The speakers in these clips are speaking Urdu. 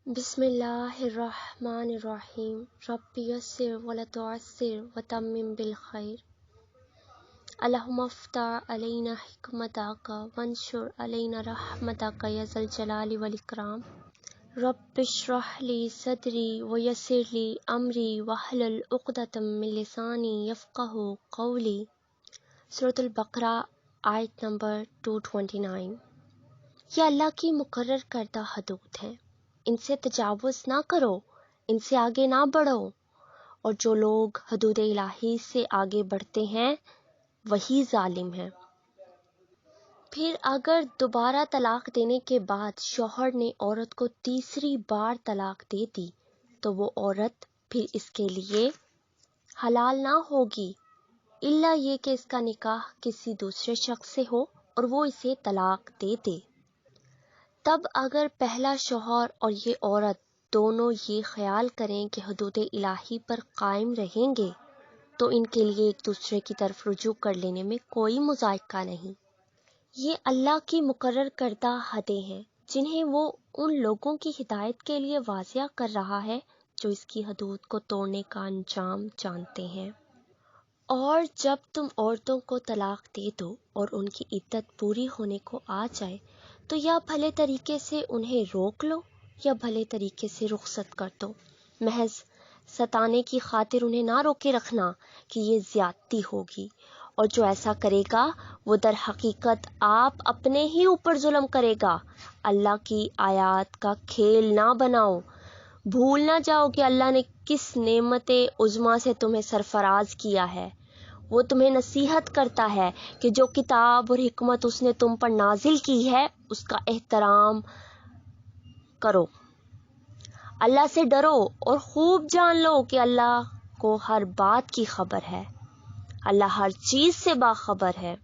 بسم اللہ الرحمن الرحیم رب یسر ولا تعسر وتمم بالخیر اللہم افتح علینا حکمتک وانشر علینا رحمتک یا ذا الجلال والاکرام رب اشرح لی صدری ویسر لی امری واحلل عقدۃ من لسانی یفقہوا قولی۔ سورۃ البقرہ آیت نمبر 229۔ یہ اللہ کی مقرر کردہ حدود ہیں، ان سے تجاوز نہ کرو، ان سے آگے نہ بڑھو، اور جو لوگ حدود الہی سے آگے بڑھتے ہیں وہی ظالم ہیں۔ پھر اگر دوبارہ طلاق دینے کے بعد شوہر نے عورت کو تیسری بار طلاق دے دی تو وہ عورت پھر اس کے لیے حلال نہ ہوگی، الا یہ کہ اس کا نکاح کسی دوسرے شخص سے ہو اور وہ اسے طلاق دے دے۔ تب اگر پہلا شوہر اور یہ عورت دونوں یہ خیال کریں کہ حدود الہی پر قائم رہیں گے تو ان کے لیے ایک دوسرے کی طرف رجوع کر لینے میں کوئی مذائقہ نہیں۔ یہ اللہ کی مقرر کردہ حدیں ہیں جنہیں وہ ان لوگوں کی ہدایت کے لیے واضح کر رہا ہے جو اس کی حدود کو توڑنے کا انجام جانتے ہیں۔ اور جب تم عورتوں کو طلاق دے دو اور ان کی عدت پوری ہونے کو آ جائے تو یا بھلے طریقے سے انہیں روک لو یا بھلے طریقے سے رخصت کر دو، محض ستانے کی خاطر انہیں نہ روکے رکھنا کہ یہ زیادتی ہوگی، اور جو ایسا کرے گا وہ در حقیقت آپ اپنے ہی اوپر ظلم کرے گا۔ اللہ کی آیات کا کھیل نہ بناؤ، بھول نہ جاؤ کہ اللہ نے کس نعمت عظمیٰ سے تمہیں سرفراز کیا ہے۔ وہ تمہیں نصیحت کرتا ہے کہ جو کتاب اور حکمت اس نے تم پر نازل کی ہے اس کا احترام کرو، اللہ سے ڈرو اور خوب جان لو کہ اللہ کو ہر بات کی خبر ہے، اللہ ہر چیز سے باخبر ہے۔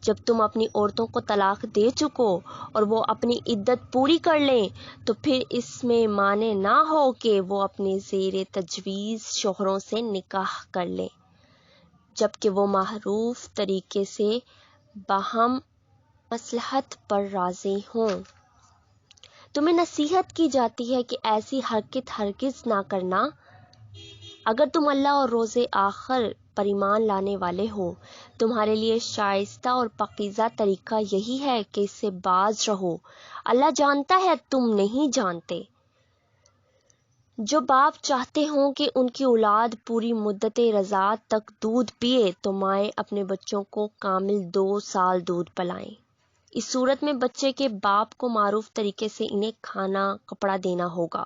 جب تم اپنی عورتوں کو طلاق دے چکو اور وہ اپنی عدت پوری کر لیں تو پھر اس میں مانے نہ ہو کہ وہ اپنے زیر تجویز شوہروں سے نکاح کر لیں، جبکہ وہ معروف طریقے سے باہم مصلحت پر راضی ہوں۔ تمہیں نصیحت کی جاتی ہے کہ ایسی حرکت ہرگز نہ کرنا۔ اگر تم اللہ اور روز آخر پر ایمان لانے والے ہو، تمہارے لیے شائستہ اور پاکیزہ طریقہ یہی ہے کہ اس سے باز رہو، اللہ جانتا ہے تم نہیں جانتے۔ جو باپ چاہتے ہوں کہ ان کی اولاد پوری مدت رضاعت تک دودھ پیے تو مائیں اپنے بچوں کو کامل 2 سال دودھ پلائیں۔ اس صورت میں بچے کے باپ کو معروف طریقے سے انہیں کھانا کپڑا دینا ہوگا،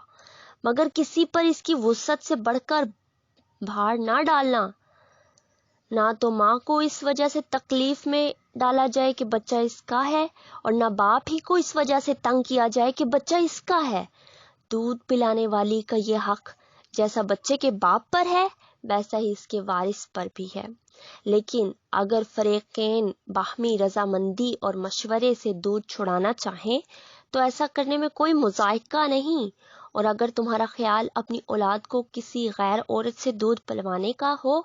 مگر کسی پر اس کی وسعت سے بڑھ کر بھار نہ ڈالنا۔ نہ تو ماں کو اس وجہ سے تکلیف میں ڈالا جائے کہ بچہ اس کا ہے، اور نہ باپ ہی کو اس وجہ سے تنگ کیا جائے کہ بچہ اس کا ہے۔ دودھ پلانے والی کا یہ حق جیسا بچے کے باپ پر ہے ویسا ہی اس کے وارث پر بھی ہے، لیکن اگر فریقین باہمی رضامندی اور مشورے سے دودھ چھڑانا چاہیں تو ایسا کرنے میں کوئی مذائقہ نہیں، اور اگر تمہارا خیال اپنی اولاد کو کسی غیر عورت سے دودھ پلوانے کا ہو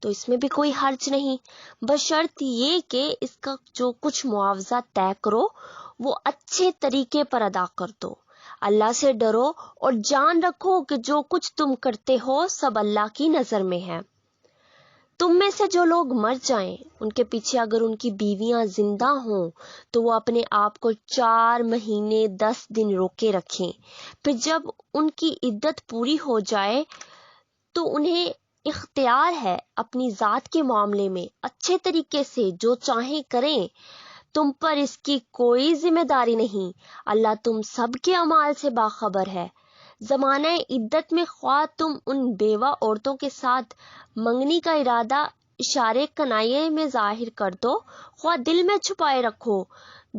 تو اس میں بھی کوئی حرج نہیں، بشرط یہ کہ اس کا جو کچھ معاوضہ طے کرو وہ اچھے طریقے پر ادا کر دو۔ اللہ سے ڈرو اور جان رکھو کہ جو کچھ تم کرتے ہو سب اللہ کی نظر میں ہے۔ تم میں سے جو لوگ مر جائیں ان کے پیچھے اگر ان کی بیویاں زندہ ہوں تو وہ اپنے آپ کو 4 مہینے 10 دن روکے رکھیں، پھر جب ان کی عدت پوری ہو جائے تو انہیں اختیار ہے اپنی ذات کے معاملے میں اچھے طریقے سے جو چاہیں کریں، تم پر اس کی کوئی ذمہ داری نہیں، اللہ تم سب کے اعمال سے باخبر ہے۔ زمانہ عدت میں خواہ تم ان بیوہ عورتوں کے ساتھ منگنی کا ارادہ اشارے کنائیے میں ظاہر کر دو، خواہ دل میں چھپائے رکھو،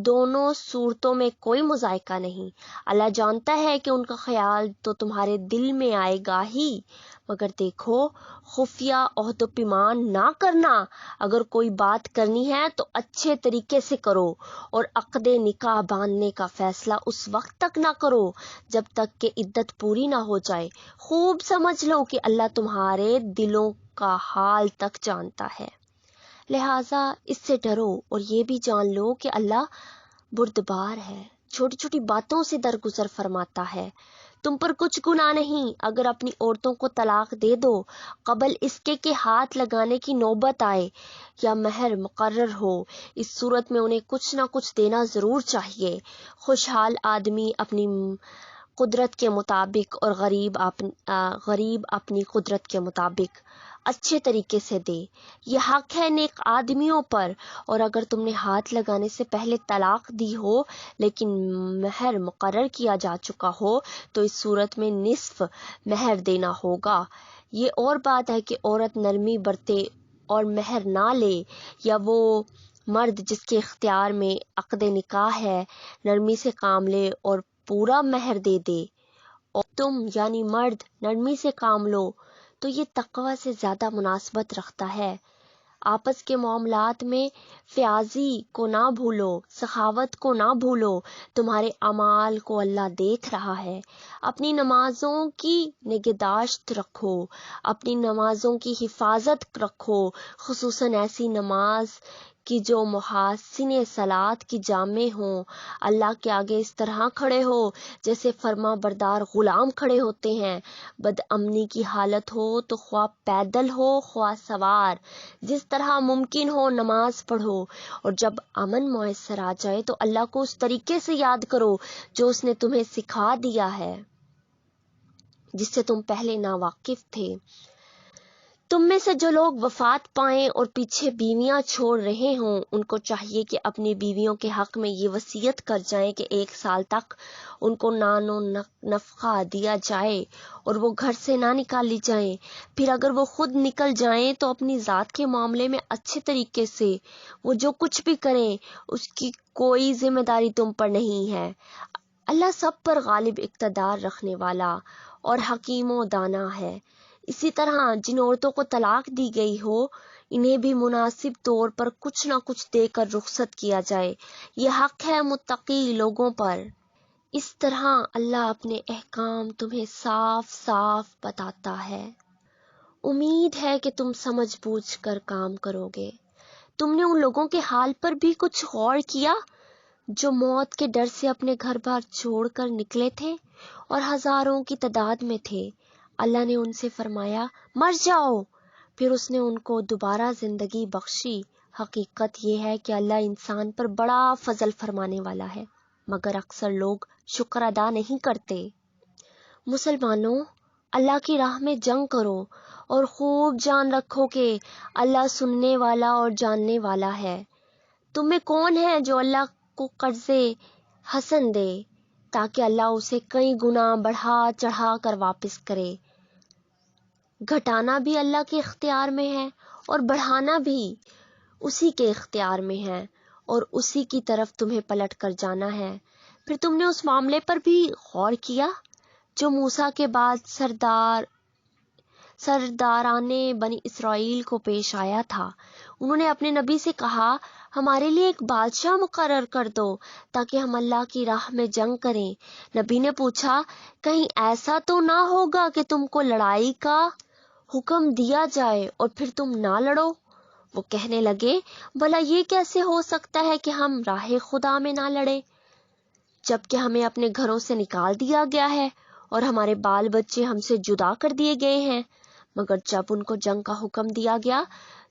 دونوں صورتوں میں کوئی مذائقہ نہیں۔ اللہ جانتا ہے کہ ان کا خیال تو تمہارے دل میں آئے گا ہی، مگر دیکھو خفیہ عہد و پیمان نہ کرنا، اگر کوئی بات کرنی ہے تو اچھے طریقے سے کرو، اور عقد نکاح باندھنے کا فیصلہ اس وقت تک نہ کرو جب تک کہ عدت پوری نہ ہو جائے۔ خوب سمجھ لو کہ اللہ تمہارے دلوں کا حال تک جانتا ہے، لہٰذا اس سے ڈرو اور یہ بھی جان لو کہ اللہ بردبار ہے، چھوٹی چھوٹی باتوں سے درگزر فرماتا ہے۔ تم پر کچھ گناہ نہیں اگر اپنی عورتوں کو طلاق دے دو قبل اس کے کہ ہاتھ لگانے کی نوبت آئے یا مہر مقرر ہو۔ اس صورت میں انہیں کچھ نہ کچھ دینا ضرور چاہیے۔ خوشحال آدمی اپنی قدرت کے مطابق اور غریب اپنی قدرت کے مطابق اچھے طریقے سے دے، یہ حق ہے نیک آدمیوں پر۔ اور اگر تم نے ہاتھ لگانے سے پہلے طلاق دی ہو لیکن مہر مقرر کیا جا چکا ہو تو اس صورت میں نصف مہر دینا ہوگا۔ یہ اور بات ہے کہ عورت نرمی برتے اور مہر نہ لے، یا وہ مرد جس کے اختیار میں عقد نکاح ہے نرمی سے کام لے اور پورا مہر دے دے، اور تم یعنی مرد نرمی سے کام لو تو یہ تقوی سے زیادہ مناسبت رکھتا ہے۔ آپس کے معاملات میں فیاضی کو نہ بھولو، سخاوت کو نہ بھولو، تمہارے اعمال کو اللہ دیکھ رہا ہے۔ اپنی نمازوں کی نگہداشت رکھو، اپنی نمازوں کی حفاظت رکھو، خصوصاً ایسی نماز کی جو محاسن صلاۃ کی جامع ہوں۔ اللہ کے آگے اس طرح کھڑے ہو جیسے فرما بردار غلام کھڑے ہوتے ہیں۔ بد امنی کی حالت ہو تو خواہ پیدل ہو خواہ سوار، جس طرح ممکن ہو نماز پڑھو، اور جب امن میسر آ جائے تو اللہ کو اس طریقے سے یاد کرو جو اس نے تمہیں سکھا دیا ہے، جس سے تم پہلے ناواقف تھے۔ تم میں سے جو لوگ وفات پائیں اور پیچھے بیویاں چھوڑ رہے ہوں ان کو چاہیے کہ اپنی بیویوں کے حق میں یہ وصیت کر جائیں کہ 1 سال تک ان کو نان و نفقہ دیا جائے اور وہ گھر سے نہ نکالی جائیں۔ پھر اگر وہ خود نکل جائیں تو اپنی ذات کے معاملے میں اچھے طریقے سے وہ جو کچھ بھی کریں اس کی کوئی ذمہ داری تم پر نہیں ہے۔ اللہ سب پر غالب اقتدار رکھنے والا اور حکیم و دانا ہے۔ اسی طرح جن عورتوں کو طلاق دی گئی ہو انہیں بھی مناسب طور پر کچھ نہ کچھ دے کر رخصت کیا جائے، یہ حق ہے متقی لوگوں پر۔ اس طرح اللہ اپنے احکام تمہیں صاف صاف بتاتا ہے۔ امید ہے کہ تم سمجھ بوجھ کر کام کرو گے۔ تم نے ان لوگوں کے حال پر بھی کچھ غور کیا جو موت کے ڈر سے اپنے گھر بار چھوڑ کر نکلے تھے اور ہزاروں کی تعداد میں تھے۔ اللہ نے ان سے فرمایا مر جاؤ، پھر اس نے ان کو دوبارہ زندگی بخشی۔ حقیقت یہ ہے کہ اللہ انسان پر بڑا فضل فرمانے والا ہے، مگر اکثر لوگ شکر ادا نہیں کرتے۔ مسلمانوں، اللہ کی راہ میں جنگ کرو اور خوب جان رکھو کہ اللہ سننے والا اور جاننے والا ہے۔ تم میں کون ہے جو اللہ کو قرض حسن دے تاکہ اللہ اسے کئی گنا بڑھا چڑھا کر واپس کرے؟ گھٹانا بھی اللہ کے اختیار میں ہے اور بڑھانا بھی اسی کے اختیار میں ہے، اور اسی کی طرف تمہیں پلٹ کر جانا ہے۔ پھر تم نے اس معاملے پر بھی غور کیا جو موسیٰ کے بعد سرداران بنی اسرائیل کو پیش آیا تھا۔ انہوں نے اپنے نبی سے کہا ہمارے لیے ایک بادشاہ مقرر کر دو تاکہ ہم اللہ کی راہ میں جنگ کریں۔ نبی نے پوچھا کہیں ایسا تو نہ ہوگا کہ تم کو لڑائی کا حکم دیا جائے اور پھر تم نہ لڑو؟ وہ کہنے لگے بھلا یہ کیسے ہو سکتا ہے کہ ہم راہ خدا میں نہ لڑیں جبکہ ہمیں اپنے گھروں سے نکال دیا گیا ہے اور ہمارے بال بچے ہم سے جدا کر دیے گئے ہیں؟ مگر جب ان کو جنگ کا حکم دیا گیا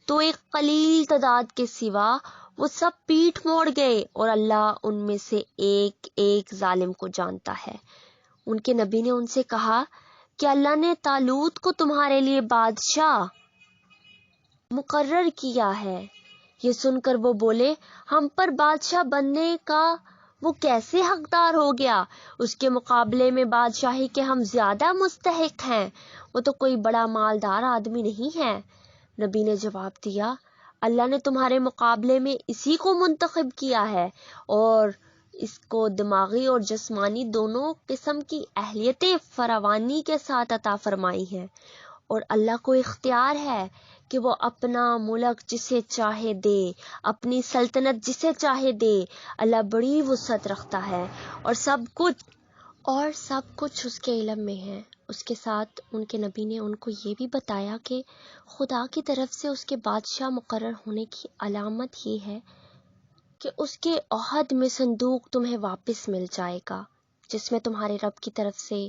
تو ایک قلیل تعداد کے سوا وہ سب پیٹھ موڑ گئے، اور اللہ ان میں سے ایک ایک ظالم کو جانتا ہے۔ ان کے نبی نے ان سے کہا کہ اللہ نے طالوت کو تمہارے لیے بادشاہ مقرر کیا ہے۔ یہ سن کر وہ بولے ہم پر بادشاہ بننے کا وہ کیسے حقدار ہو گیا؟ اس کے مقابلے میں بادشاہی کے ہم زیادہ مستحق ہیں، وہ تو کوئی بڑا مالدار آدمی نہیں ہے۔ نبی نے جواب دیا اللہ نے تمہارے مقابلے میں اسی کو منتخب کیا ہے اور اس کو دماغی اور جسمانی دونوں قسم کی اہلیتیں فراوانی کے ساتھ عطا فرمائی ہیں، اور اللہ کو اختیار ہے کہ وہ اپنا ملک جسے چاہے دے، اپنی سلطنت جسے چاہے دے۔ اللہ بڑی وسعت رکھتا ہے اور سب کچھ اس کے علم میں ہے۔ اس کے ساتھ ان کے نبی نے ان کو یہ بھی بتایا کہ خدا کی طرف سے اس کے بادشاہ مقرر ہونے کی علامت یہ ہے کہ اس کے عہد میں صندوق تمہیں واپس مل جائے گا جس میں تمہارے رب کی طرف سے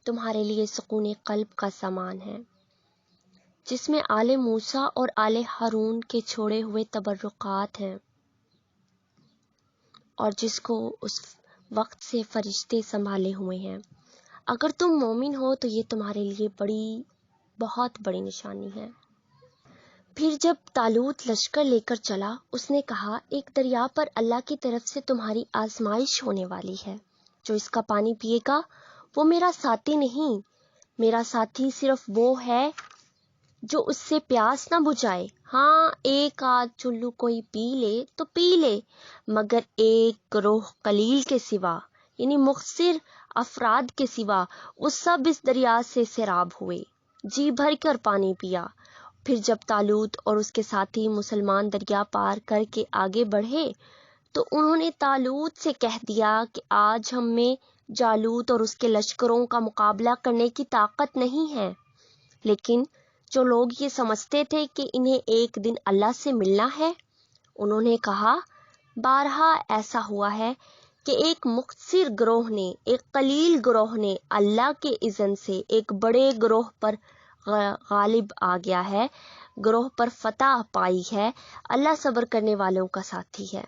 تمہارے لیے سکون قلب کا سامان ہے، جس میں آل موسیٰ اور آل ہارون کے چھوڑے ہوئے تبرکات ہیں، اور جس کو اس وقت سے فرشتے سنبھالے ہوئے ہیں۔ اگر تم مومن ہو تو یہ تمہارے لیے بہت بڑی نشانی ہے۔ پھر جب طالوت لشکر لے کر چلا، اس نے کہا، ایک دریا پر اللہ کی طرف سے تمہاری آزمائش ہونے والی ہے، جو اس کا پانی پیے گا وہ میرا ساتھی نہیں، میرا ساتھی صرف وہ ہے جو اس سے پیاس نہ بجھائے۔ ہاں، ایک آدھ چلو کوئی پی لے تو پی لے، مگر ایک گروہ قلیل کے سوا، یعنی مختصر افراد کے سوا، وہ سب اس دریا سے سیراب ہوئے، جی بھر کر پانی پیا۔ پھر جب طالوت اور اس کے ساتھی مسلمان دریا پار کر کے آگے بڑھے تو انہوں نے طالوت سے کہہ دیا کہ آج ہم میں جالوت اور اس کے لشکروں کا مقابلہ کرنے کی طاقت نہیں ہے۔ لیکن جو لوگ یہ سمجھتے تھے کہ انہیں ایک دن اللہ سے ملنا ہے، انہوں نے کہا، بارہا ایسا ہوا ہے کہ ایک مختصر گروہ نے، ایک قلیل گروہ نے اللہ کے اذن سے ایک بڑے گروہ پر غالب آ گیا ہے، گروہ پر فتح پائی ہے۔ اللہ صبر کرنے والوں کا ساتھی ہے۔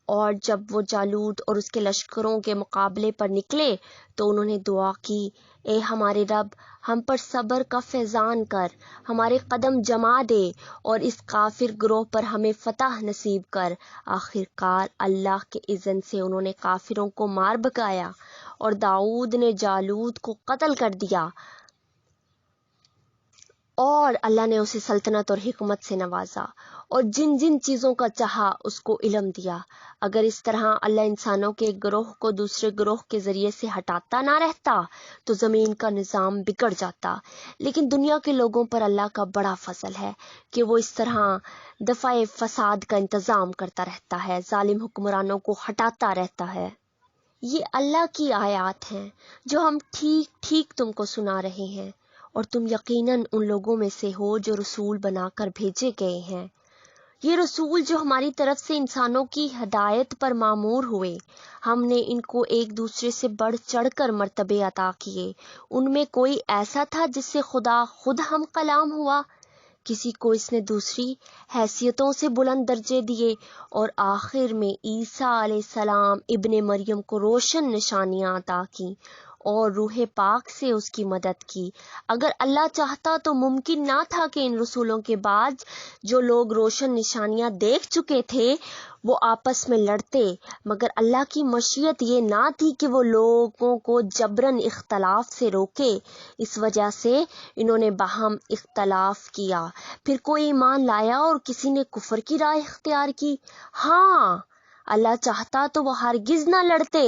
اور جب وہ جالوت اور اس کے لشکروں کے مقابلے پر نکلے تو انہوں نے دعا کی، اے ہمارے رب، ہم پر صبر کا فیضان کر، ہمارے قدم جما دے اور اس کافر گروہ پر ہمیں فتح نصیب کر۔ آخر کار اللہ کے اذن سے انہوں نے کافروں کو مار بھگایا اور داؤد نے جالوت کو قتل کر دیا، اور اللہ نے اسے سلطنت اور حکمت سے نوازا اور جن جن چیزوں کا چاہا اس کو علم دیا۔ اگر اس طرح اللہ انسانوں کے ایک گروہ کو دوسرے گروہ کے ذریعے سے ہٹاتا نہ رہتا تو زمین کا نظام بگڑ جاتا، لیکن دنیا کے لوگوں پر اللہ کا بڑا فضل ہے کہ وہ اس طرح دفع فساد کا انتظام کرتا رہتا ہے، ظالم حکمرانوں کو ہٹاتا رہتا ہے۔ یہ اللہ کی آیات ہیں جو ہم ٹھیک ٹھیک تم کو سنا رہے ہیں، اور تم یقیناً ان لوگوں میں سے ہو جو رسول بنا کر بھیجے گئے ہیں۔ یہ رسول جو ہماری طرف سے انسانوں کی ہدایت پر مامور ہوئے، ہم نے ان کو ایک دوسرے سے بڑھ چڑھ کر مرتبے عطا کیے۔ ان میں کوئی ایسا تھا جس سے خدا خود ہم کلام ہوا، کسی کو اس نے دوسری حیثیتوں سے بلند درجے دیے، اور آخر میں عیسیٰ علیہ السلام ابن مریم کو روشن نشانیاں عطا کی اور روح پاک سے اس کی مدد کی۔ اگر اللہ چاہتا تو ممکن نہ تھا کہ ان رسولوں کے بعد جو لوگ روشن نشانیاں دیکھ چکے تھے وہ آپس میں لڑتے، مگر اللہ کی مشیت یہ نہ تھی کہ وہ لوگوں کو جبراً اختلاف سے روکے، اس وجہ سے انہوں نے باہم اختلاف کیا۔ پھر کوئی ایمان لایا اور کسی نے کفر کی راہ اختیار کی۔ ہاں، اللہ چاہتا تو وہ ہرگز نہ لڑتے،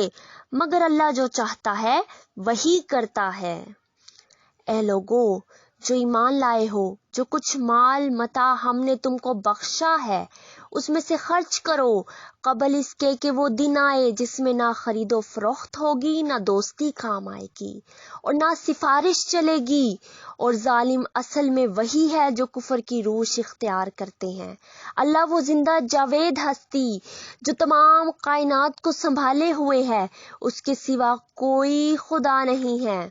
مگر اللہ جو چاہتا ہے وہی کرتا ہے۔ اے لوگو جو ایمان لائے ہو، جو کچھ مال متاع ہم نے تم کو بخشا ہے اس میں سے خرچ کرو، قبل اس کے کہ وہ دن آئے جس میں نہ خرید و فروخت ہوگی، نہ دوستی کام آئے گی، اور نہ سفارش چلے گی، اور ظالم اصل میں وہی ہے جو کفر کی روش اختیار کرتے ہیں۔ اللہ وہ زندہ جاوید ہستی جو تمام کائنات کو سنبھالے ہوئے ہے، اس کے سوا کوئی خدا نہیں ہے۔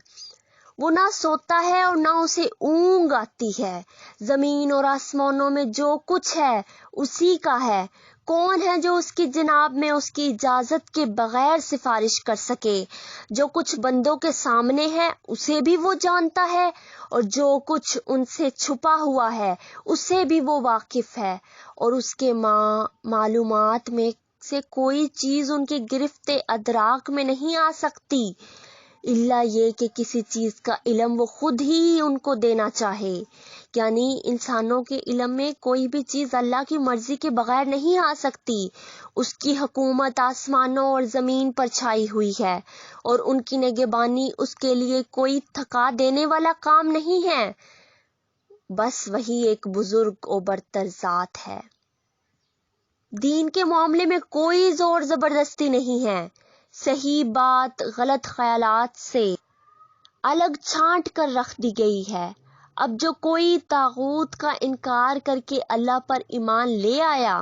وہ نہ سوتا ہے اور نہ اسے اونگ آتی ہے۔ زمین اور آسمانوں میں جو کچھ ہے اسی کا ہے۔ کون ہے جو اس کی جناب میں اس کی اجازت کے بغیر سفارش کر سکے؟ جو کچھ بندوں کے سامنے ہے اسے بھی وہ جانتا ہے، اور جو کچھ ان سے چھپا ہوا ہے اسے بھی وہ واقف ہے، اور اس کے معلومات میں سے کوئی چیز ان کے گرفت ادراک میں نہیں آ سکتی، الا یہ کہ کسی چیز کا علم وہ خود ہی ان کو دینا چاہے۔ یعنی انسانوں کے علم میں کوئی بھی چیز اللہ کی مرضی کے بغیر نہیں آ سکتی۔ اس کی حکومت آسمانوں اور زمین پر چھائی ہوئی ہے، اور ان کی نگہبانی اس کے لیے کوئی تھکا دینے والا کام نہیں ہے۔ بس وہی ایک بزرگ و برتر ذات ہے۔ دین کے معاملے میں کوئی زور زبردستی نہیں ہے، صحیح بات غلط خیالات سے الگ چھانٹ کر رکھ دی گئی ہے۔ اب جو کوئی طاغوت کا انکار کر کے اللہ پر ایمان لے آیا،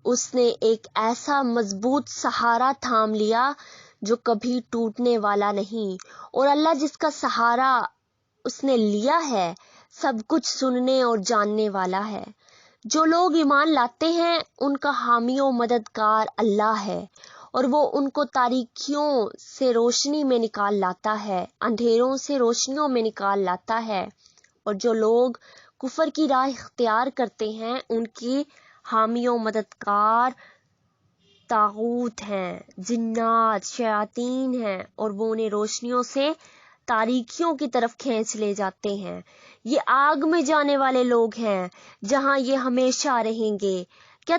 اس نے ایک ایسا مضبوط سہارا تھام لیا جو کبھی ٹوٹنے والا نہیں، اور اللہ جس کا سہارا اس نے لیا ہے سب کچھ سننے اور جاننے والا ہے۔ جو لوگ ایمان لاتے ہیں ان کا حامی و مددگار اللہ ہے، اور وہ ان کو تاریکیوں سے روشنی میں نکال لاتا ہے، اندھیروں سے روشنیوں میں نکال لاتا ہے۔ اور جو لوگ کفر کی راہ اختیار کرتے ہیں ان کی حامی و مددگار طاغوت ہیں، جنات، شیاطین ہیں، اور وہ انہیں روشنیوں سے تاریکیوں کی طرف کھینچ لے جاتے ہیں۔ یہ آگ میں جانے والے لوگ ہیں جہاں یہ ہمیشہ رہیں گے۔ کیا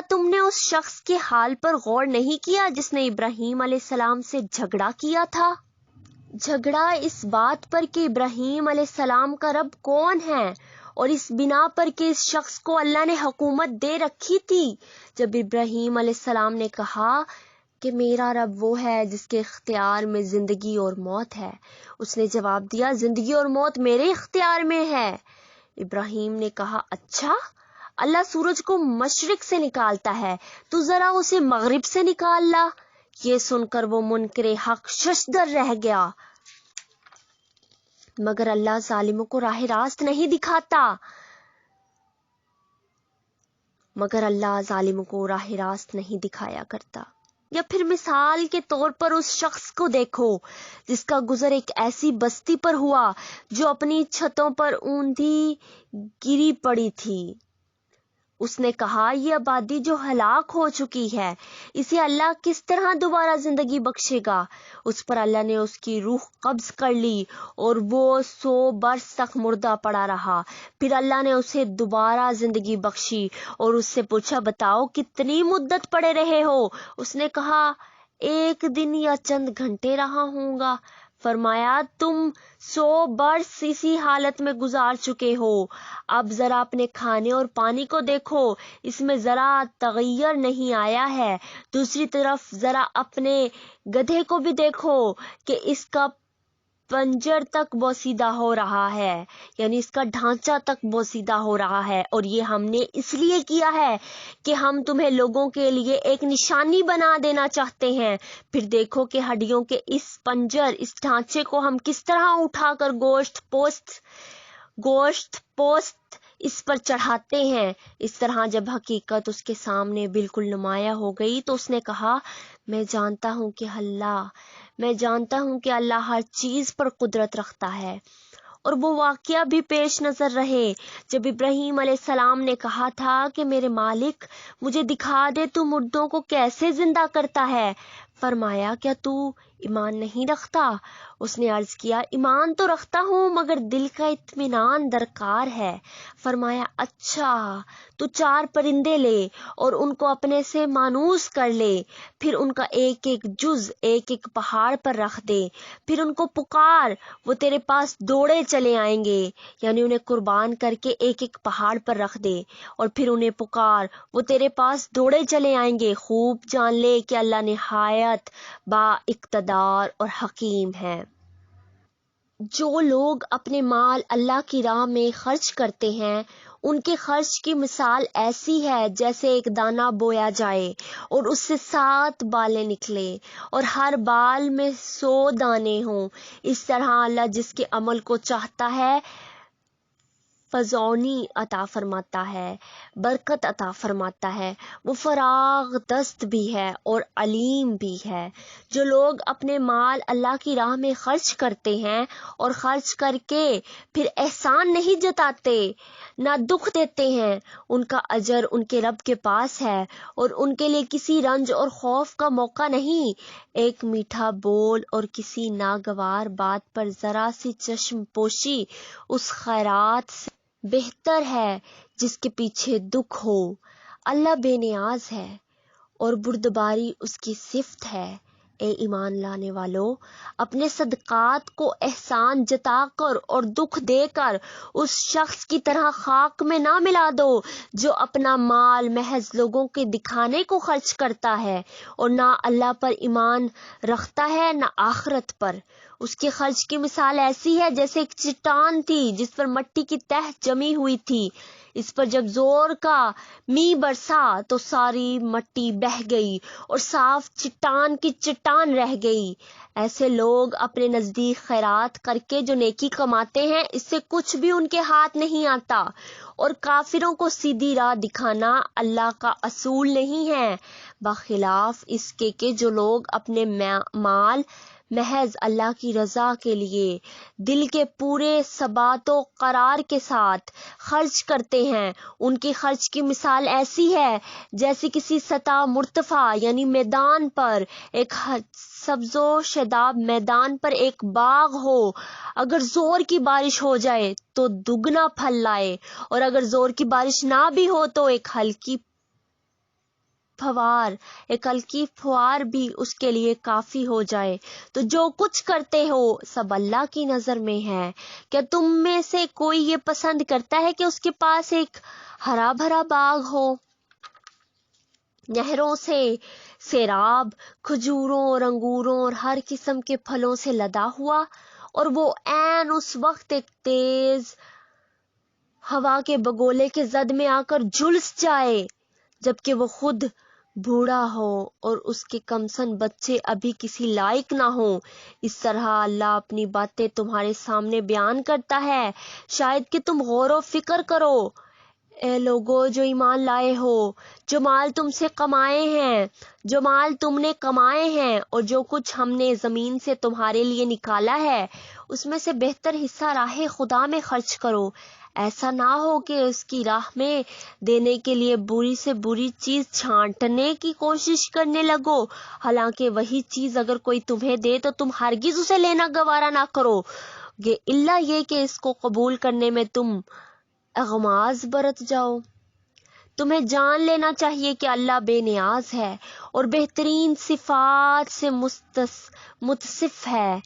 تم نے اس شخص کے حال پر غور نہیں کیا جس نے ابراہیم علیہ السلام سے جھگڑا کیا تھا؟ جھگڑا اس بات پر کہ ابراہیم علیہ السلام کا رب کون ہے، اور اس بنا پر کہ اس شخص کو اللہ نے حکومت دے رکھی تھی۔ جب ابراہیم علیہ السلام نے کہا کہ میرا رب وہ ہے جس کے اختیار میں زندگی اور موت ہے، اس نے جواب دیا زندگی اور موت میرے اختیار میں ہے۔ ابراہیم نے کہا اچھا، اللہ سورج کو مشرق سے نکالتا ہے، تو ذرا اسے مغرب سے نکال لا۔ یہ سن کر وہ منکر حق ششدر رہ گیا، مگر اللہ ظالموں کو راہ راست نہیں دکھایا کرتا۔ یا پھر مثال کے طور پر اس شخص کو دیکھو جس کا گزر ایک ایسی بستی پر ہوا جو اپنی چھتوں پر اوندھی گری پڑی تھی۔ اس نے کہا یہ آبادی جو ہلاک ہو چکی ہے اسے اللہ کس طرح دوبارہ زندگی بخشے گا؟ اس پر اللہ نے اس کی روح قبض کر لی اور وہ 100 برس تک مردہ پڑا رہا۔ پھر اللہ نے اسے دوبارہ زندگی بخشی اور اس سے پوچھا بتاؤ کتنی مدت پڑے رہے ہو؟ اس نے کہا 1 دن یا چند گھنٹے رہا ہوں گا۔ فرمایا تم 100 برس اسی حالت میں گزار چکے ہو، اب ذرا اپنے کھانے اور پانی کو دیکھو، اس میں ذرا تغیر نہیں آیا ہے۔ دوسری طرف ذرا اپنے گدھے کو بھی دیکھو کہ اس کا پنجر تک بوسیدہ ہو رہا ہے، یعنی اس کا ڈھانچہ تک بوسیدہ ہو رہا ہے، اور یہ ہم نے اس لیے کیا ہے کہ ہم تمہیں لوگوں کے لیے ایک نشانی بنا دینا چاہتے ہیں۔ پھر دیکھو کہ ہڈیوں کے اس پنجر، اس ڈھانچے کو ہم کس طرح اٹھا کر گوشت پوست اس پر چڑھاتے ہیں۔ اس طرح جب حقیقت اس کے سامنے بالکل نمایاں ہو گئی تو اس نے کہا میں جانتا ہوں کہ اللہ ہر چیز پر قدرت رکھتا ہے۔ اور وہ واقعہ بھی پیش نظر رہے جب ابراہیم علیہ السلام نے کہا تھا کہ میرے مالک مجھے دکھا دے تو مردوں کو کیسے زندہ کرتا ہے۔ فرمایا کیا تو ایمان نہیں رکھتا؟ اس نے عرض کیا ایمان تو رکھتا ہوں مگر دل کا اطمینان درکار ہے۔ فرمایا اچھا تو 4 پرندے لے اور ان کو اپنے سے مانوس کر لے، پھر ان کا ایک ایک جز ایک ایک پہاڑ پر رکھ دے، پھر ان کو پکار، وہ تیرے پاس دوڑے چلے آئیں گے، یعنی انہیں قربان کر کے ایک ایک پہاڑ پر رکھ دے اور پھر انہیں پکار، وہ تیرے پاس دوڑے چلے آئیں گے۔ خوب جان لے کہ اللہ نہایت با اقتدار اور حکیم ہے۔ جو لوگ اپنے مال اللہ کی راہ میں خرچ کرتے ہیں ان کے خرچ کی مثال ایسی ہے جیسے ایک دانہ بویا جائے اور اس سے 7 بالیں نکلے اور ہر بال میں 100 دانے ہوں۔ اس طرح اللہ جس کے عمل کو چاہتا ہے فزونی عطا فرماتا ہے، برکت عطا فرماتا ہے۔ وہ فراغ دست بھی ہے اور علیم بھی ہے۔ جو لوگ اپنے مال اللہ کی راہ میں خرچ کرتے ہیں اور خرچ کر کے پھر احسان نہیں جتاتے، نہ دکھ دیتے ہیں، ان کا اجر ان کے رب کے پاس ہے اور ان کے لیے کسی رنج اور خوف کا موقع نہیں۔ ایک میٹھا بول اور کسی ناگوار بات پر ذرا سی چشم پوشی اس خیرات سے بہتر ہے جس کے پیچھے دکھ ہو۔ اللہ بے نیاز ہے اور بردباری اس کی صفت ہے۔ اے ایمان لانے والو، اپنے صدقات کو احسان جتا کر اور دکھ دے کر اس شخص کی طرح خاک میں نہ ملا دو جو اپنا مال محض لوگوں کے دکھانے کو خرچ کرتا ہے اور نہ اللہ پر ایمان رکھتا ہے نہ آخرت پر۔ اس کے خرچ کی مثال ایسی ہے جیسے ایک چٹان تھی جس پر مٹی کی تہ جمی ہوئی تھی، اس پر جب زور کا می برسا تو ساری مٹی بہہ گئی اور صاف چٹان کی چٹان رہ گئی۔ ایسے لوگ اپنے نزدیک خیرات کر کے جو نیکی کماتے ہیں اس سے کچھ بھی ان کے ہاتھ نہیں آتا، اور کافروں کو سیدھی راہ دکھانا اللہ کا اصول نہیں ہے، بخلاف اس کے کہ جو لوگ اپنے مال محض اللہ کی رضا کے لیے دل کے پورے ثبات و قرار کے ساتھ خرچ کرتے ہیں، ان کی خرچ کی مثال ایسی ہے جیسے کسی سطح مرتفع یعنی میدان پر، ایک سبز و شاداب میدان پر ایک باغ ہو، اگر زور کی بارش ہو جائے تو دگنا پھل لائے، اور اگر زور کی بارش نہ بھی ہو تو ایک ہلکی پھوار بھی اس کے لیے کافی ہو جائے۔ تو جو کچھ کرتے ہو سب اللہ کی نظر میں ہے۔ کیا تم میں سے کوئی یہ پسند کرتا ہے کہ اس کے پاس ایک ہرا بھرا باغ ہو، نہروں سے سیراب، کھجوروں اور انگوروں اور ہر قسم کے پھلوں سے لدا ہوا، اور وہ عین اس وقت ایک تیز ہوا کے بگولے کے زد میں آ کر جھلس جائے جبکہ وہ خود بوڑھا ہو اور اس کے کمسن بچے ابھی کسی لائق نہ ہوں؟ اس طرح اللہ اپنی باتیں تمہارے سامنے بیان کرتا ہے، شاید کہ تم غور و فکر کرو۔ اے لوگو جو ایمان لائے ہو، جو مال تم نے کمائے ہیں اور جو کچھ ہم نے زمین سے تمہارے لیے نکالا ہے اس میں سے بہتر حصہ راہ خدا میں خرچ کرو، ایسا نہ ہو کہ اس کی راہ میں دینے کے لیے بری سے بری چیز چھانٹنے کی کوشش کرنے لگو، حالانکہ وہی چیز اگر کوئی تمہیں دے تو تم ہرگز اسے لینا گوارا نہ کرو گے الا یہ کہ اس کو قبول کرنے میں تم اغماض برت جاؤ۔ تمہیں جان لینا چاہیے کہ اللہ بے نیاز ہے اور بہترین صفات سے متصف ہے۔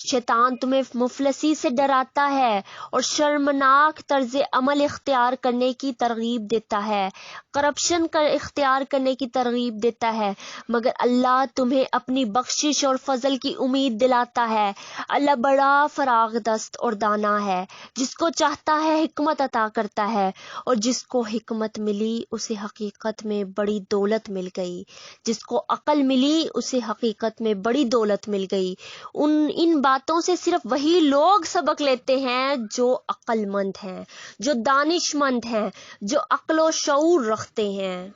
شیطان تمہیں مفلسی سے ڈراتا ہے اور شرمناک طرز عمل اختیار کرنے کی ترغیب دیتا ہے، کرپشن اختیار کرنے کی ترغیب دیتا ہے، مگر اللہ تمہیں اپنی بخشش اور فضل کی امید دلاتا ہے۔ اللہ بڑا فراغ دست اور دانا ہے، جس کو چاہتا ہے حکمت عطا کرتا ہے، اور جس کو حکمت ملی اسے حقیقت میں بڑی دولت مل گئی، جس کو عقل ملی اسے حقیقت میں بڑی دولت مل گئی۔ ان باتوں سے صرف وہی لوگ سبق لیتے ہیں جو عقل مند ہیں، جو دانش مند ہیں، جو عقل و شعور رکھتے ہیں۔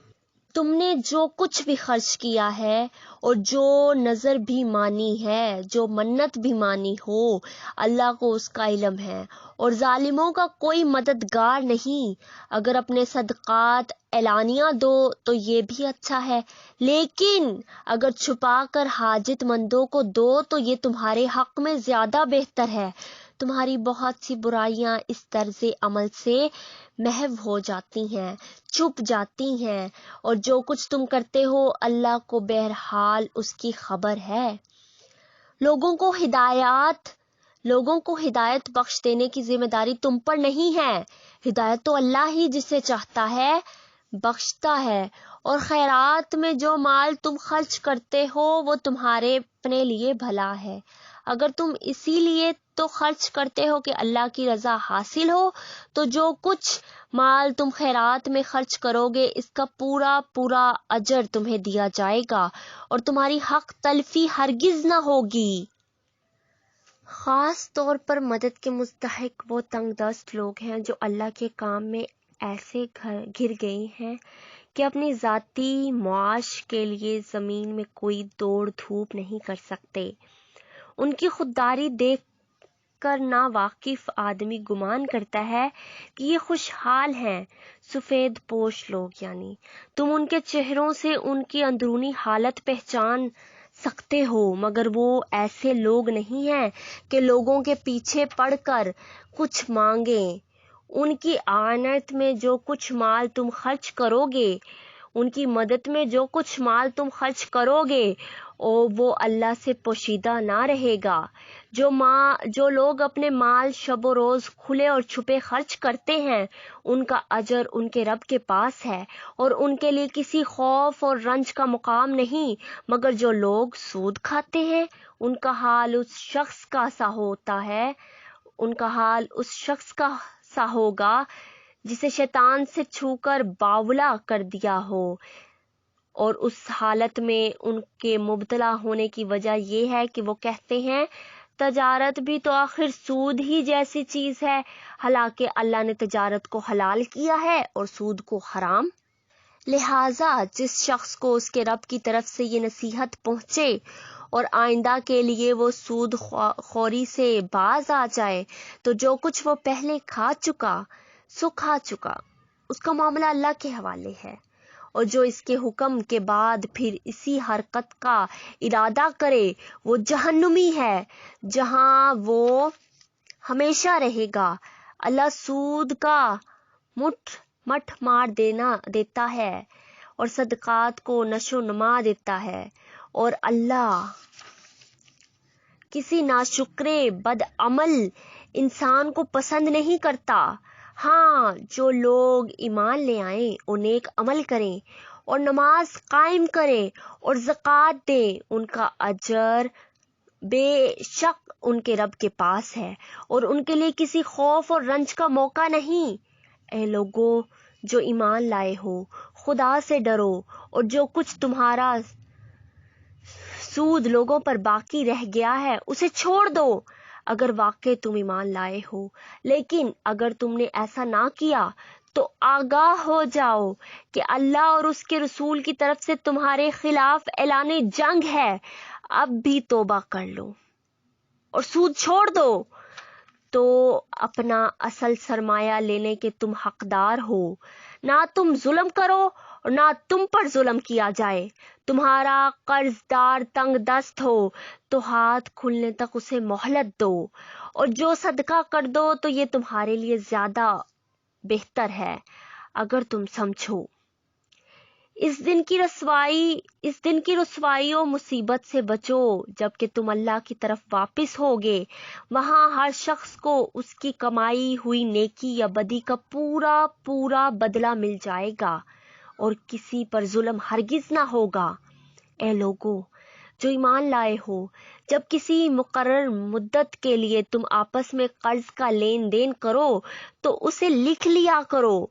تم نے جو کچھ بھی خرچ کیا ہے اور جو نظر بھی مانی ہے، جو منت بھی مانی ہو، اللہ کو اس کا علم ہے، اور ظالموں کا کوئی مددگار نہیں۔ اگر اپنے صدقات اعلانیہ دو تو یہ بھی اچھا ہے، لیکن اگر چھپا کر حاجت مندوں کو دو تو یہ تمہارے حق میں زیادہ بہتر ہے۔ تمہاری بہت سی برائیاں اس طرز عمل سے محو ہو جاتی ہیں، چھپ جاتی ہیں، اور جو کچھ تم کرتے ہو اللہ کو بہرحال اس کی خبر ہے۔ لوگوں کو ہدایت بخش دینے کی ذمہ داری تم پر نہیں ہے، ہدایت تو اللہ ہی جسے چاہتا ہے بخشتا ہے، اور خیرات میں جو مال تم خرچ کرتے ہو وہ تمہارے اپنے لیے بھلا ہے۔ اگر تم اسی لیے تو خرچ کرتے ہو کہ اللہ کی رضا حاصل ہو تو جو کچھ مال تم خیرات میں خرچ کرو گے اس کا پورا پورا اجر تمہیں دیا جائے گا اور تمہاری حق تلفی ہرگز نہ ہوگی۔ خاص طور پر مدد کے مستحق وہ تنگ دست لوگ ہیں جو اللہ کے کام میں ایسے گھر گئے ہیں کہ اپنی ذاتی معاش کے لیے زمین میں کوئی دوڑ دھوپ نہیں کر سکتے۔ ان کی خودداری دیکھ کر ناواقف آدمی گمان کرتا ہے کہ یہ خوشحال ہیں۔ سفید پوش لوگ یعنی تم ان کے چہروں سے ان کی اندرونی حالت پہچان سکتے ہو، مگر وہ ایسے لوگ نہیں ہیں کہ لوگوں کے پیچھے پڑ کر کچھ مانگیں۔ ان کی اعانت میں جو کچھ مال تم خرچ کرو گے، ان کی مدد میں جو کچھ مال تم خرچ کرو گے وہ اللہ سے پوشیدہ نہ رہے گا۔ جو لوگ اپنے مال شب و روز کھلے اور چھپے خرچ کرتے ہیں ان کا اجر ان کے رب کے پاس ہے، اور ان کے لیے کسی خوف اور رنج کا مقام نہیں، مگر جو لوگ سود کھاتے ہیں ان کا حال اس شخص کا سا ہوگا جسے شیطان سے چھو کر باولا کر دیا ہو، اور اس حالت میں ان کے مبتلا ہونے کی وجہ یہ ہے کہ وہ کہتے ہیں تجارت بھی تو آخر سود ہی جیسی چیز ہے، حالانکہ اللہ نے تجارت کو حلال کیا ہے اور سود کو حرام۔ لہٰذا جس شخص کو اس کے رب کی طرف سے یہ نصیحت پہنچے اور آئندہ کے لیے وہ سود خوری سے باز آ جائے تو جو کچھ وہ پہلے کھا چکا اس کا معاملہ اللہ کے حوالے ہے، اور جو اس کے حکم کے بعد پھر اسی حرکت کا ارادہ کرے وہ جہنمی ہے جہاں وہ ہمیشہ رہے گا۔ اللہ سود کا مٹھ مار دیتا ہے اور صدقات کو نشو نما دیتا ہے، اور اللہ کسی ناشکرے بد عمل انسان کو پسند نہیں کرتا۔ ہاں، جو لوگ ایمان لے آئیں اور نیک عمل کریں اور نماز قائم کریں اور زکوٰۃ دیں ان کا اجر بے شک ان کے رب کے پاس ہے، اور ان کے لیے کسی خوف اور رنج کا موقع نہیں۔ اے لوگو جو ایمان لائے ہو، خدا سے ڈرو، اور جو کچھ تمہارا سود لوگوں پر باقی رہ گیا ہے اسے چھوڑ دو اگر واقعی تم ایمان لائے ہو، لیکن اگر تم نے ایسا نہ کیا تو آگاہ ہو جاؤ کہ اللہ اور اس کے رسول کی طرف سے تمہارے خلاف اعلان جنگ ہے۔ اب بھی توبہ کر لو اور سود چھوڑ دو تو اپنا اصل سرمایہ لینے کے تم حقدار ہو۔ نہ تم ظلم کرو اور نہ تم پر ظلم کیا جائے۔ تمہارا قرض دار تنگ دست ہو تو ہاتھ کھلنے تک اسے مہلت دو، اور جو صدقہ کر دو تو یہ تمہارے لیے زیادہ بہتر ہے اگر تم سمجھو۔ اس دن کی رسوائی و مصیبت سے بچو جب کہ تم اللہ کی طرف واپس ہوگے۔ وہاں ہر شخص کو اس کی کمائی ہوئی نیکی یا بدی کا پورا بدلہ مل جائے گا، اور کسی پر ظلم ہرگز نہ ہوگا۔ اے لوگو جو ایمان لائے ہو، جب کسی مقرر مدت کے لیے تم آپس میں قرض کا لین دین کرو تو اسے لکھ لیا کرو۔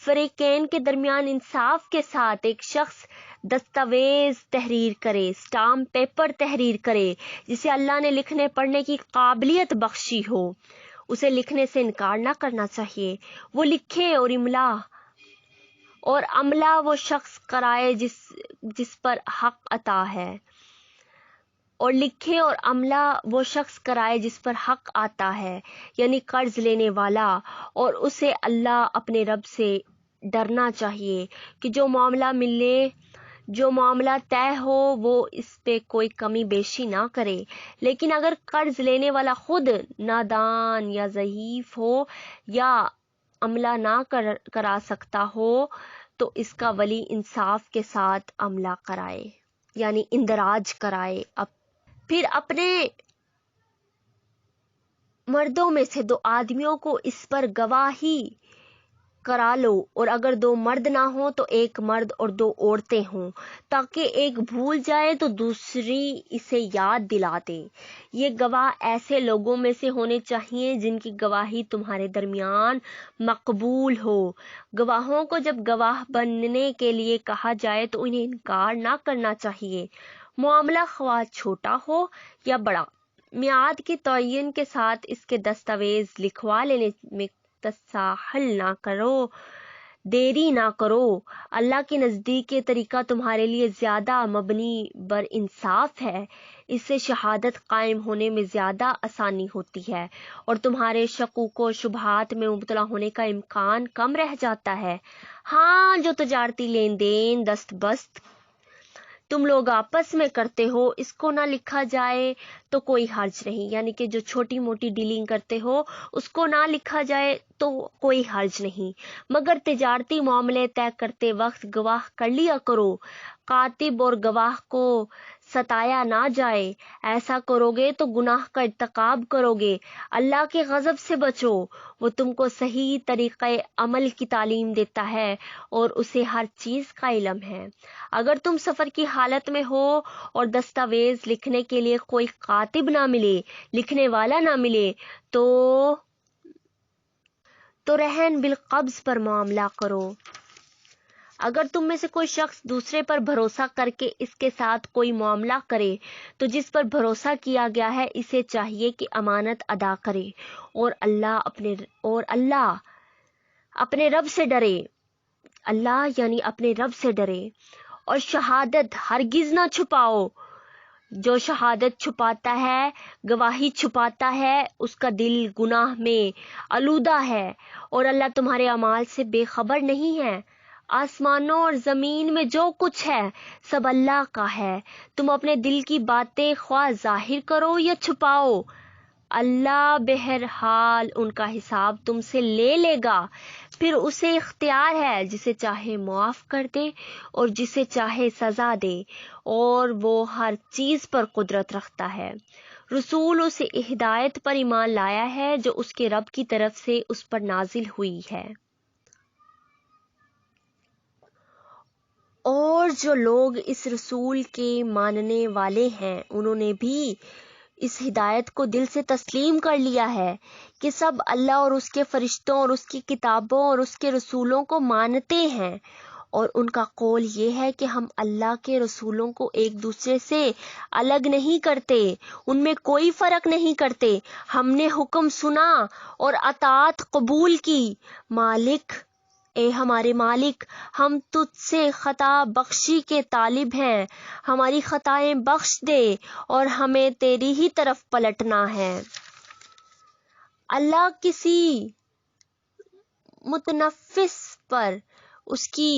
فریقین کے درمیان انصاف کے ساتھ ایک شخص دستاویز تحریر کرے، اسٹامپ پیپر تحریر کرے جسے اللہ نے لکھنے پڑھنے کی قابلیت بخشی ہو۔ اسے لکھنے سے انکار نہ کرنا چاہیے۔ وہ لکھے اور عملہ وہ شخص کرائے جس پر حق عطا ہے، اور لکھے اور عملہ وہ شخص کرائے جس پر حق آتا ہے، یعنی قرض لینے والا، اور اسے اللہ اپنے رب سے ڈرنا چاہیے کہ جو معاملہ طے ہو وہ اس پہ کوئی کمی بیشی نہ کرے۔ لیکن اگر قرض لینے والا خود نادان یا ضعیف ہو یا عملہ نہ کرا سکتا ہو تو اس کا ولی انصاف کے ساتھ عملہ کرائے، یعنی اندراج کرائے۔ پھر اپنے مردوں میں سے 2 آدمیوں کو اس پر گواہی کرا لو، اور اگر 2 مرد نہ ہوں تو 1 مرد اور 2 عورتیں ہوں، تاکہ ایک بھول جائے تو دوسری اسے یاد دلا دے۔ یہ گواہ ایسے لوگوں میں سے ہونے چاہیے جن کی گواہی تمہارے درمیان مقبول ہو۔ گواہوں کو جب گواہ بننے کے لیے کہا جائے تو انہیں انکار نہ کرنا چاہیے، معاملہ خواہ چھوٹا ہو یا بڑا۔ میعاد کے تعین کے ساتھ اس کے دستاویز لکھوا لینے میں تساہل نہ کرو، دیری نہ کرو۔ اللہ کے نزدیک یہ طریقہ تمہارے لیے زیادہ مبنی بر انصاف ہے۔ اس سے شہادت قائم ہونے میں زیادہ آسانی ہوتی ہے اور تمہارے شکوک و شبہات میں مبتلا ہونے کا امکان کم رہ جاتا ہے۔ ہاں، جو تجارتی لین دین دست بست تم لوگ آپس میں کرتے ہو اس کو نہ لکھا جائے تو کوئی حرج نہیں، یعنی کہ جو چھوٹی موٹی ڈیلنگ کرتے ہو اس کو نہ لکھا جائے تو کوئی حرج نہیں، مگر تجارتی معاملے طے کرتے وقت گواہ کر لیا کرو۔ کاتب اور گواہ کو ستایا نہ جائے۔ ایسا کرو گے تو گناہ کا ارتکاب کرو گے۔ اللہ کے غضب سے بچو، وہ تم کو صحیح طریقہ عمل کی تعلیم دیتا ہے اور اسے ہر چیز کا علم ہے۔ اگر تم سفر کی حالت میں ہو اور دستاویز لکھنے کے لیے کوئی کاتب نہ ملے، لکھنے والا نہ ملے، تو رہن بالقبض پر معاملہ کرو۔ اگر تم میں سے کوئی شخص دوسرے پر بھروسہ کر کے اس کے ساتھ کوئی معاملہ کرے تو جس پر بھروسہ کیا گیا ہے اسے چاہیے کہ امانت ادا کرے اور اللہ اپنے رب سے ڈرے۔ اللہ یعنی اپنے رب سے ڈرے اور شہادت ہرگز نہ چھپاؤ۔ جو شہادت چھپاتا ہے، گواہی چھپاتا ہے، اس کا دل گناہ میں آلودہ ہے اور اللہ تمہارے اعمال سے بے خبر نہیں ہے۔ آسمانوں اور زمین میں جو کچھ ہے سب اللہ کا ہے۔ تم اپنے دل کی باتیں خواہ ظاہر کرو یا چھپاؤ، اللہ بہرحال ان کا حساب تم سے لے گا۔ پھر اسے اختیار ہے، جسے چاہے معاف کر دے اور جسے چاہے سزا دے، اور وہ ہر چیز پر قدرت رکھتا ہے۔ رسول اسے ہدایت پر ایمان لایا ہے جو اس کے رب کی طرف سے اس پر نازل ہوئی ہے، اور جو لوگ اس رسول کے ماننے والے ہیں انہوں نے بھی اس ہدایت کو دل سے تسلیم کر لیا ہے کہ سب اللہ اور اس کے فرشتوں اور اس کی کتابوں اور اس کے رسولوں کو مانتے ہیں، اور ان کا قول یہ ہے کہ ہم اللہ کے رسولوں کو ایک دوسرے سے الگ نہیں کرتے، ان میں کوئی فرق نہیں کرتے۔ ہم نے حکم سنا اور اطاعت قبول کی۔ مالک، اے ہمارے مالک، ہم تجھ سے خطا بخشی کے طالب ہیں، ہماری خطائیں بخش دے اور ہمیں تیری ہی طرف پلٹنا ہے۔ اللہ کسی متنفس پر اس کی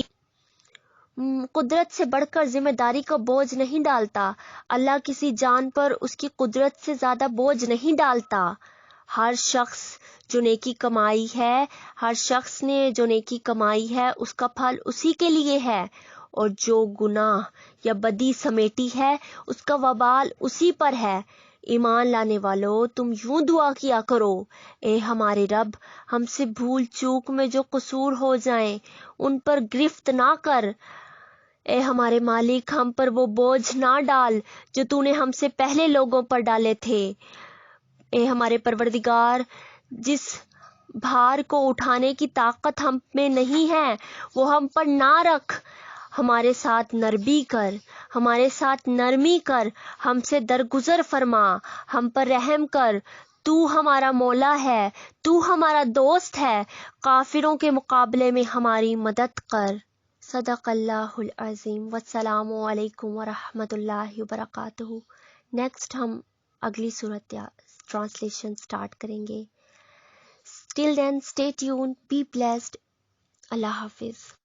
قدرت سے بڑھ کر ذمہ داری کا بوجھ نہیں ڈالتا۔ اللہ کسی جان پر اس کی قدرت سے زیادہ بوجھ نہیں ڈالتا۔ ہر شخص نے جو نیکی کمائی ہے اس کا پھل اسی کے لیے ہے، اور جو گناہ یا بدی سمیٹی ہے اس کا وبال اسی پر ہے۔ ایمان لانے والو، تم یوں دعا کیا کرو: اے ہمارے رب، ہم سے بھول چوک میں جو قصور ہو جائیں ان پر گرفت نہ کر۔ اے ہمارے مالک، ہم پر وہ بوجھ نہ ڈال جو تو نے ہم سے پہلے لوگوں پر ڈالے تھے۔ اے ہمارے پروردگار، جس بھار کو اٹھانے کی طاقت ہم میں نہیں ہے وہ ہم پر نہ رکھ۔ ہمارے ساتھ نرمی کر، ہم سے درگزر فرما، ہم پر رحم کر۔ تو ہمارا مولا ہے، تو ہمارا دوست ہے، کافروں کے مقابلے میں ہماری مدد کر۔ صدق اللہ العظیم۔ والسلام علیکم ورحمۃ اللہ وبرکاتہ۔ نیکسٹ ہم اگلی صورت ٹرانسلیشن سٹارٹ کریں گے۔ Till then, stay tuned, be blessed. اللہ حافظ۔